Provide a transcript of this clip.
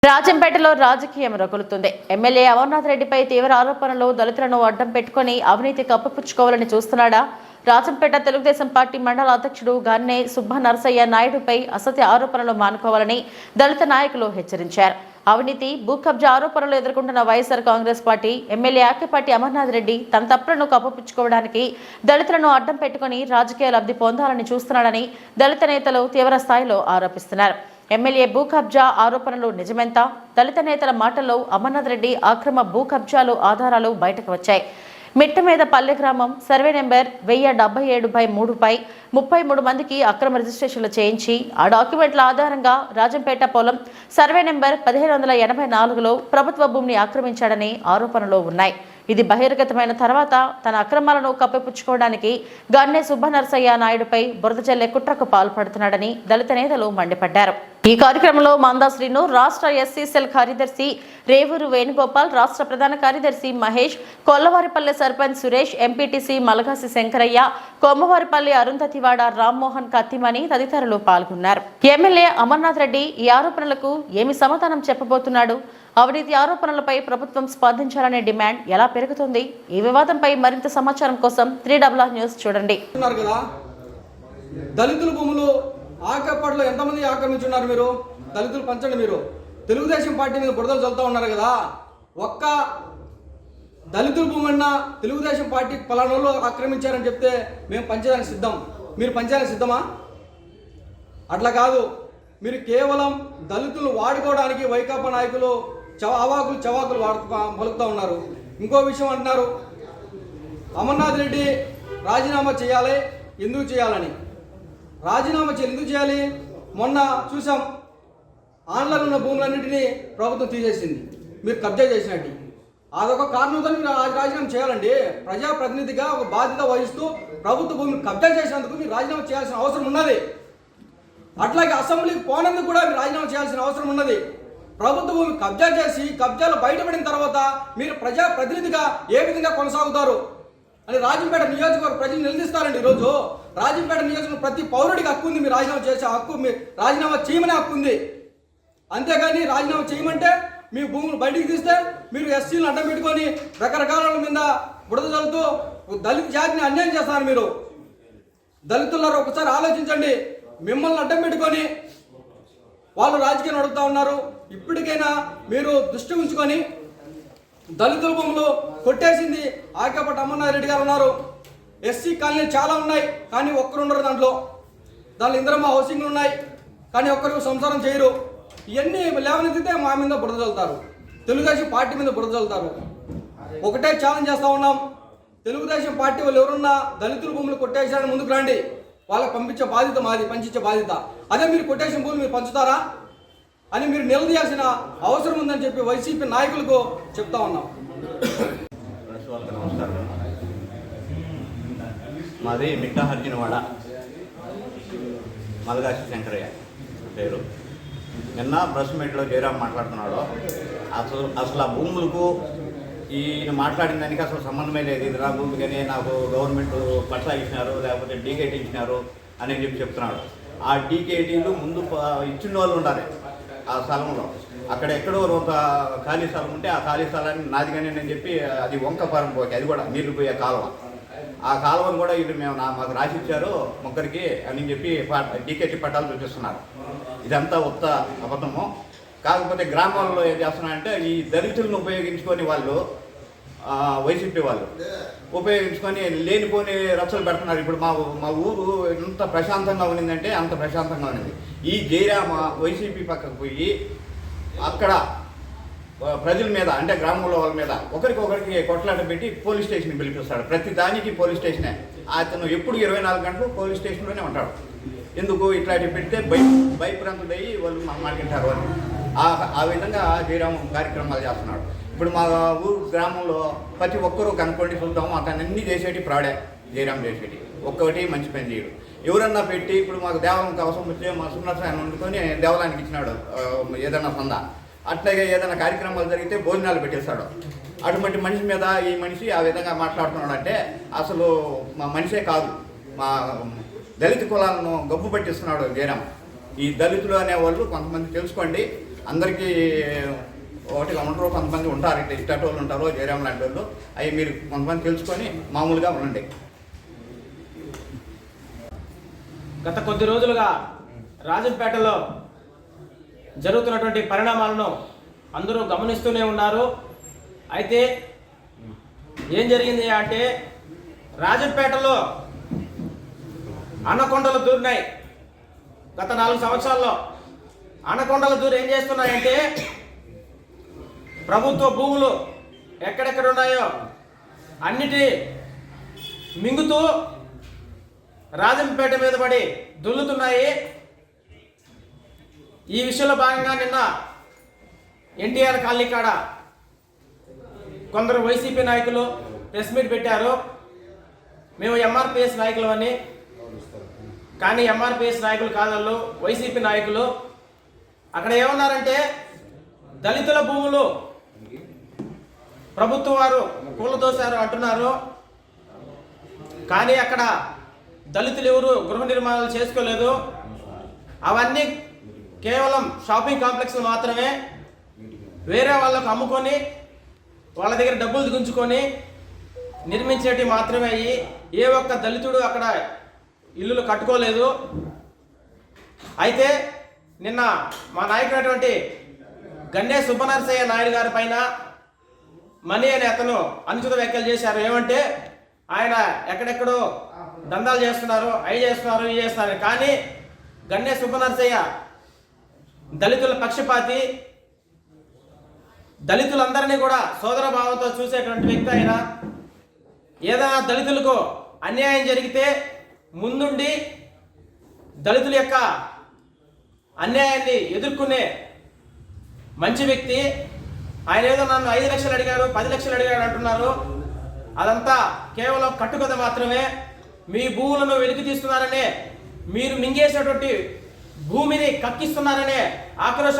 రాజంపేటలో రాజకీయం రగులుతుంది. ఎమ్మెల్యే అమర్నాథ్ రెడ్డిపై తీవ్ర ఆరోపణలు, దళితులను అడ్డం పెట్టుకుని అవినీతి కప్పిపుచ్చుకోవాలని చూస్తున్నాడా? రాజంపేట తెలుగుదేశం పార్టీ మండల అధ్యక్షుడు గన్నె సుబ్బనరసయ్య నాయుడుపై అసత్య ఆరోపణలు మానుకోవాలని దళిత నాయకులు హెచ్చరించారు. అవినీతి, భూ కబ్జా ఆరోపణలు ఎదుర్కొంటున్న వైఎస్ఆర్ కాంగ్రెస్ పార్టీ ఎమ్మెల్యే ఆకేపాటి అమర్నాథ్ రెడ్డి తన తప్పులను కప్పిపుచ్చుకోవడానికి దళితులను అడ్డం పెట్టుకుని రాజకీయ లబ్ధి పొందాలని చూస్తున్నాడని దళిత నేతలు తీవ్ర స్థాయిలో ఆరోపిస్తున్నారు. ఎమ్మెల్యే భూ కబ్జా ఆరోపణలు నిజమెంత? దళిత నేతల మాటల్లో అమర్నాథ్ రెడ్డి అక్రమ భూ కబ్జాలు ఆధారాలు బయటకు వచ్చాయి. మిట్టమీద పల్లె గ్రామం సర్వే నెంబర్ 1077/3పై 33 మందికి అక్రమ రిజిస్ట్రేషన్లు చేయించి ఆ డాక్యుమెంట్ల ఆధారంగా రాజంపేట పొలం సర్వే నెంబర్ 1584లో ప్రభుత్వ భూమిని ఆక్రమించాడని ఆరోపణలు ఉన్నాయి. ఇది బహిర్గతమైన తర్వాత తన అక్రమాలను కప్పిపుచ్చుకోవడానికి గన్నె సుబ్బనరసయ్య నాయుడుపై బురద జల్లే కుట్రకు పాల్పడుతున్నాడని దళిత నేతలు మండిపడ్డారు. ఈ కార్యక్రమంలో మందా శ్రీను, రాష్ట్ర ఎస్సీ సెల్ కార్యదర్శి రేవూరు వేణుగోపాల్, రాష్ట్ర ప్రధాన కార్యదర్శి మహేష్, కొల్లవారిపల్లె సర్పంచ్ సురేష్, ఎంపీటీసీ మలగాసి శంకరయ్య, కొమ్మవారిపల్లి అరుంధతివాడ రామ్మోహన్ కత్తిమణి తదితరులు పాల్గొన్నారు. ఎమ్మెల్యే అమర్నాథ్ రెడ్డి ఈ ఆరోపణలకు ఏమి సమాధానం చెప్పబోతున్నాడు? అవినీతి ఆరోపణలపై ప్రభుత్వం స్పందించాలనే డిమాండ్ ఎలా పెరుగుతుంది? ఈ వివాదంపై మరింత సమాచారం కోసం 3WR న్యూస్ చూడండి. దళితుల భూములు ఆకేపాటిలో ఎంతమంది ఆక్రమించున్నారు? మీరు దళితులు పంచండి. మీరు తెలుగుదేశం పార్టీ మీద బురదలు చల్లుతూ ఉన్నారు కదా. ఒక్క దళితుల భూమి అన్నా తెలుగుదేశం పార్టీ పలానాలో ఆక్రమించారని చెప్తే మేము పంచడానికి సిద్ధం. మీరు పంచడానికి సిద్ధమా? అట్లా కాదు. మీరు కేవలం దళితులు వాడుకోవడానికి వైకాపా నాయకులు చవాకులు పలుకుతూ ఉన్నారు. ఇంకో విషయం అంటున్నారు, అమర్నాథ్ రెడ్డి రాజీనామా చేయాలి. ఎందుకు చేయాలని రాజీనామా ఎందుకు చేయాలి? మొన్న చూసాం, ఆన్లైన్ ఉన్న భూములన్నింటినీ ప్రభుత్వం తీసేసింది, మీరు కబ్జా చేసినట్టు. అదొక కారణంతో మీరు రాజీనామా చేయాలండి. ప్రజాప్రతినిధిగా ఒక బాధ్యత వహిస్తూ ప్రభుత్వ భూమిని కబ్జా చేసినందుకు మీరు రాజీనామా చేయాల్సిన అవసరం ఉన్నది. అట్లాగే అసెంబ్లీకి పోనందుకు కూడా మీరు రాజీనామా చేయాల్సిన అవసరం ఉన్నది. ప్రభుత్వ భూమి కబ్జా చేసి కబ్జాలు బయటపడిన తర్వాత మీరు ప్రజాప్రతినిధిగా ఏ విధంగా కొనసాగుతారు అని రాజంపేట నియోజకవర్గ ప్రజలు నిలదీస్తారండి. ఈరోజు రాజంపేట నియోజకవర్గం ప్రతి పౌరుడికి హక్కు ఉంది. మీరు రాజీనామా చేసే హక్కు, మీరు రాజీనామా చేయమనే హక్కు ఉంది. అంతేగాని రాజీనామా చేయమంటే మీ భూములు బయటికి తీస్తే మీరు ఎస్సీలను అడ్డం పెట్టుకొని రకరకాల మీద బుడద చల్లుతూ దళిత జాతిని అన్యాయం చేస్తారు. మీరు దళితులారు ఒకసారి ఆలోచించండి. మిమ్మల్ని అడ్డం పెట్టుకొని వాళ్ళు రాజకీయం నడుపుతూ ఉన్నారు. ఇప్పటికైనా మీరు దృష్టి ఉంచుకొని దళితుల భూములు కొట్టేసింది ఆకేపాటి అమర్నాథ్ రెడ్డి గారు ఉన్నారు. ఎస్సీ కాలనీలు చాలా ఉన్నాయి, కానీ ఒక్కరు ఉండరు. దాంట్లో ఇందిరమ్మ హౌసింగ్లు ఉన్నాయి, కానీ ఒక్కరికి సంసారం చేయరు. ఇవన్నీ లేవనెత్తితే మా మీద బురద చల్లుతారు, తెలుగుదేశం పార్టీ మీద బురద చల్లుతారు. ఒకటే ఛాలెంజ్ చేస్తూ ఉన్నాం, తెలుగుదేశం పార్టీ వాళ్ళు ఎవరున్నా దళితుల భూములు కొట్టేసారని ముందుకు రండి. వాళ్ళకి పంపించే బాధ్యత మాది, పంచించే బాధ్యత. అదే మీరు కొట్టేసిన భూములు మీరు పంచుతారా అని మీరు నిలదీయాల్సిన అవసరం ఉందని చెప్పి వైసీపీ నాయకులకు చెప్తా ఉన్నాం. నమస్కారం. మాది మిట్టహర్జునవాడ, మలగాసి శంకరయ్య పేరు. నిన్న ప్రెస్ మీట్లో జయరాం మాట్లాడుతున్నాడు. అసలు ఆ భూములకు ఈయన మాట్లాడిన దానికి అసలు సంబంధమే లేదు. ఇది నా భూమి కానీ నాకు గవర్నమెంట్ పట్టా ఇచ్చినారు, లేకపోతే డీకేటీ ఇచ్చినారు అని చెప్తున్నాడు. ఆ డీకేటీలు ముందు ఇచ్చిన వాళ్ళు ఉండాలి ఆ స్థలంలో. అక్కడ ఎక్కడో ఒక ఖాళీ స్థలం ఉంటే ఆ ఖాళీ స్థలాన్ని నాది కానీ అని చెప్పి అది వంక పారంపోయి, అది కూడా నీళ్లు పోయే కాలువ. ఆ కాలువను కూడా వీళ్ళు మాకు రాసి ఇచ్చారు ముగ్గురికి అని చెప్పి డీకేటీ పట్టాలు చూపిస్తున్నారు. ఇదంతా ఉత్త అబద్ధము. కాకపోతే గ్రామాల్లో ఏం చేస్తున్నారంటే ఈ దళితులను ఉపయోగించుకొని వాళ్ళు, వైసీపీ వాళ్ళు ఉపయోగించుకొని లేనిపోని రచ్చలు పెడుతున్నారు. ఇప్పుడు మా ఊరు ఎంత ప్రశాంతంగా ఉన్నిందంటే అంత ప్రశాంతంగా ఉన్నింది. ఈ జయరామ వైసీపీ పక్కకు పోయి అక్కడ ప్రజల మీద, అంటే గ్రామంలో వాళ్ళ మీద ఒకరికి కొట్లాట పెట్టి పోలీస్ స్టేషన్కి పిలిపిస్తాడు. ప్రతి దానికి పోలీస్ స్టేషనే. అతను ఎప్పుడు 24 గంటలు పోలీస్ స్టేషన్లోనే ఉంటాడు. ఎందుకు ఇట్లాంటివి పెడితే భయప్రాంతులయ్యి వాళ్ళు మాట్లాడతారు అని ఆ విధంగా జయరామ కార్యక్రమాలు చేస్తున్నాడు. ఇప్పుడు మా ఊరు గ్రామంలో ప్రతి ఒక్కరూ కనుక్కోండి చూద్దాము, అతను అన్ని చేసేటి ప్రాడే జయరాం చేసేటి, ఒక్కటి మంచి పని చేయడు. ఎవరన్నా పెట్టి ఇప్పుడు మాకు దేవాలయానికి అవసరం వస్తే మా సున్నసాయం వండుకొని దేవాలయానికి ఇచ్చినాడు ఏదన్నా సందా. అట్లాగే ఏదైనా కార్యక్రమాలు జరిగితే భోజనాలు పెట్టేస్తాడు. అటువంటి మనిషి మీద ఈ మనిషి ఆ విధంగా మాట్లాడుతున్నాడు అంటే అసలు మా మనిషే కాదు, మా దళిత కులాలను గబ్బు పట్టిస్తున్నాడు జయరాం. ఈ దళితులు అనేవాళ్ళు కొంతమంది తెలుసుకోండి. అందరికీ ఒకటి ఉంటారు, కొంతమంది ఉంటారు, ఇట్లా ఇట్టటి వాళ్ళు ఉంటారు, జయరామ్ లాంటి వాళ్ళు. అవి మీరు కొంతమంది తెలుసుకొని మామూలుగా ఉండండి. గత కొద్ది రోజులుగా రాజంపేటలో జరుగుతున్నటువంటి పరిణామాలను అందరూ గమనిస్తూనే ఉన్నారు. అయితే ఏం జరిగింది అంటే రాజంపేటలో అనకొండలు దూరినాయి. గత 4 సంవత్సరాల్లో అనకొండలు దూరి ఏం చేస్తున్నాయంటే ప్రభుత్వ భూములు ఎక్కడెక్కడ ఉన్నాయో అన్నిటి మింగుతూ రాజంపేట మీద పడి దుల్లుతున్నాయి. ఈ విషయంలో భాగంగా నిన్న ఎన్టీఆర్ కాలనీ కాడ కొందరు వైసీపీ నాయకులు ప్రెస్ మీట్ పెట్టారు. మేము ఎంఆర్పిఎస్ నాయకులు అని. కానీ ఎంఆర్పిఎస్ నాయకులు కాదు, వాళ్ళు వైసీపీ నాయకులు. అక్కడ ఏమన్నారంటే దళితుల భూములు ప్రభుత్వం వారు కూలదోశారు అంటున్నారు. కానీ అక్కడ దళితులు ఎవరు గృహ నిర్మాణాలు చేసుకోలేదు. అవన్నీ కేవలం షాపింగ్ కాంప్లెక్స్లు మాత్రమే. వేరే వాళ్ళకు అమ్ముకొని వాళ్ళ దగ్గర డబ్బులు దిగుంచుకొని నిర్మించేటివి మాత్రమే అయ్యి ఏ ఒక్క దళితుడు అక్కడ ఇల్లులు కట్టుకోలేదు. అయితే నిన్న మా నాయకుడైనటువంటి గన్నే సుబ్బనరసయ్య నాయుడు గారి పైన మణి అనే అతను అనుచిత వ్యాఖ్యలు చేశారు. ఏమంటే ఆయన ఎక్కడెక్కడో దందాలు చేస్తున్నారు, అవి చేస్తున్నారు, ఇవి చేస్తున్నారు. కానీ గన్నే సుబ్బనరసయ్య దళితుల పక్షపాతి, దళితులందరినీ కూడా సోదర భావంతో చూసేటువంటి వ్యక్తి. ఆయన ఏదైనా దళితులకు అన్యాయం జరిగితే ముందుండి దళితుల యొక్క అన్యాయాన్ని ఎదుర్కొనే మంచి వ్యక్తి. ఆయన ఏదో నన్ను 5 లక్షలు అడిగారు, 10 లక్షలు అడిగాడు అంటున్నారు. అదంతా కేవలం కట్టుకథ మాత్రమే. మీ భూములను వెలికి తీస్తున్నారనే, మీరు మింగేసినటువంటి భూమిని కక్కిస్తున్నారనే ఆక్రోశం